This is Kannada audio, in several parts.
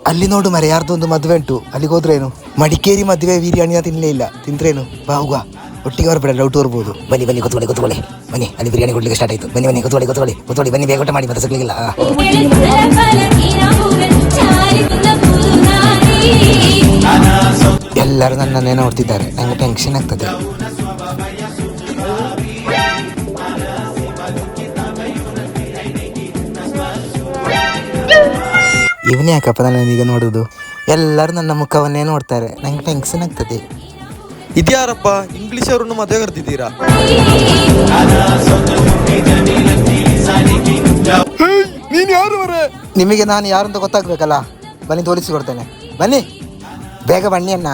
ಅಲ್ಲಿ ನೋಡು ಮರೆ ಯಾರ್ದೊಂದು ಮದುವೆ ಉಂಟು, ಅಲ್ಲಿಗೆ ಹೋದ್ರೇನು? ಮಡಿಕೇರಿ ಮದುವೆ ಬಿರಿಯಾನಿನ ತಿನ್ನಲೇ ಇಲ್ಲ, ತಿಂದ್ರೇನು? ಬಾ ಹೋಗುವ, ಒಟ್ಟಿಗೆ ಹೊರಬೇಡ, ಡೌಟ್ ಬರ್ಬೋದು. ಬನ್ನಿ ಬನ್ನಿ ಕೂತ್ಕೊಳ್ಳಿ ಕೂತ್ಕೊಳ್ಳಿ, ಬನ್ನಿ ಅಲ್ಲಿ ಬಿರಿಯಾನಿ ಕೊಡ್ಲಿಕ್ಕೆ ಸ್ಟಾರ್ಟ್ ಆಯ್ತು. ಬನ್ನಿ ಬನ್ನಿ ಕೂತ್ಕೊಳ್ಳಿ ಕೂತ್ಕೊಳ್ಳಿ ಕೂತ್ಕೊಳ್ಳಿ, ಬನ್ನಿ ಬೇಗ ಊಟ ಮಾಡಿ ಮತ್ತೆ ಸಿಗ್ಲಿಲ್ಲ. ಎಲ್ಲರೂ ನನ್ನನ್ನೇ ನೋಡ್ತಿದ್ದಾರೆ, ನಂಗೆ ಟೆನ್ಷನ್ ಆಗ್ತದೆ. ಇವನೇ ಯಾಕಪ್ಪ ನನ್ನೀಗ ನೋಡುದು? ಎಲ್ಲರೂ ನನ್ನ ಮುಖವನ್ನೇ ನೋಡ್ತಾರೆ, ನಂಗೆ ಟೆನ್ಷನ್ ಆಗ್ತದೆ. ಇದ್ಯಾರಪ್ಪ ಇಂಗ್ಲಿಷ್ ಅವರನ್ನು ಮದುವೆ ಕರೆದಿದ್ದೀರಾ? ನೀನು ಯಾರು ಅವರೇ? ನಿಮಗೆ ನಾನು ಯಾರು ಅಂತ ಗೊತ್ತಾಗ್ಬೇಕಲ್ಲ, ಬನ್ನಿ ತೋರಿಸಿಕೊಡ್ತೇನೆ. ಬನ್ನಿ ಬೇಗ ಬನ್ನಿ ಅಣ್ಣ.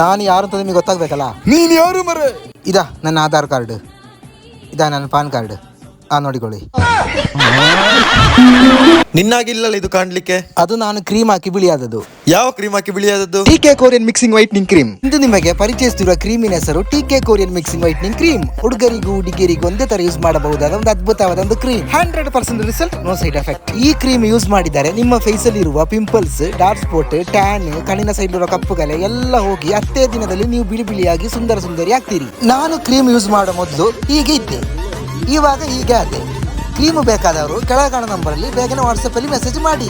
ನಾನು ಯಾರು ಅಂತ ನಿಮಗೆ ಗೊತ್ತಾಗ್ಬೇಕಲ್ಲ. ನೀನು ಯಾರು ಮರೆ? ಇದಾ ನನ್ನ ಆಧಾರ್ ಕಾರ್ಡ್, ಇದಾ ನನ್ನ ಪಾನ್ ಕಾರ್ಡ್, ನೋಡಿಕೊಳ್ಳಿ. ನಿನ್ನಾಗಿಲ್ಲಲ್ಲ ಇದು ಕಾಣ್ಲಿಕ್ಕೆ? ಅದು ನಾನು ಕ್ರೀಮ್ ಹಾಕಿ ಬಿಳಿಯಾದದ್ದು. ಯಾವ ಕ್ರೀಮ್ ಹಾಕಿ ಬಿಳಿಯಾದದ್ದು? TK Korean mixing whitening cream. ಇಂದು ನಿಮಗೆ ಪರಿಚಯಿಸುತ್ತಿರುವ ಕ್ರೀಮಿನ ಹೆಸರು TK Korean mixing whitening cream. ಹುಡುಗರಿಗೂ ಹುಡುಗಿಯರಿಗೂ ಒಂದೇ ತರ ಯೂಸ್ ಮಾಡಬಹುದಾದ ಒಂದು ಅದ್ಭುತವಾದ ಒಂದು cream. 100% result, no side effect. ಈ ಕ್ರೀಮ್ ಯೂಸ್ ಮಾಡಿದರೆ ನಿಮ್ಮ ಫೇಸ್ ಅಲ್ಲಿ ಇರುವ ಪಿಂಪಲ್ಸ್, ಡಾರ್ಕ್ ಸ್ಪಾಟ್, ಟ್ಯಾನ್, ಕಣ್ಣಿನ ಸೈಡ್ ಇರುವ ಕಪ್ಪುಗಲೆ ಎಲ್ಲ ಹೋಗಿ 10 ದಿನದಲ್ಲಿ ನೀವು ಬಿಳಿ ಬಿಳಿಯಾಗಿ ಸುಂದರ ಸುಂದರಿ ಆಗ್ತೀರಿ. ನಾನು ಕ್ರೀಮ್ ಯೂಸ್ ಮಾಡೋ ಮೊದಲು ಹೀಗೆ ಇದ್ದೆ, ಇವಾಗ ಹೀಗೆ ಆದೆ. ಕ್ರೀಮ್ ಬೇಕಾದವರು ಕೆಳಗಣ ನಂಬರಲ್ಲಿ ಬೇಗನೆ ವಾಟ್ಸಪ್ ಅಲ್ಲಿ ಮೆಸೇಜ್ ಮಾಡಿ.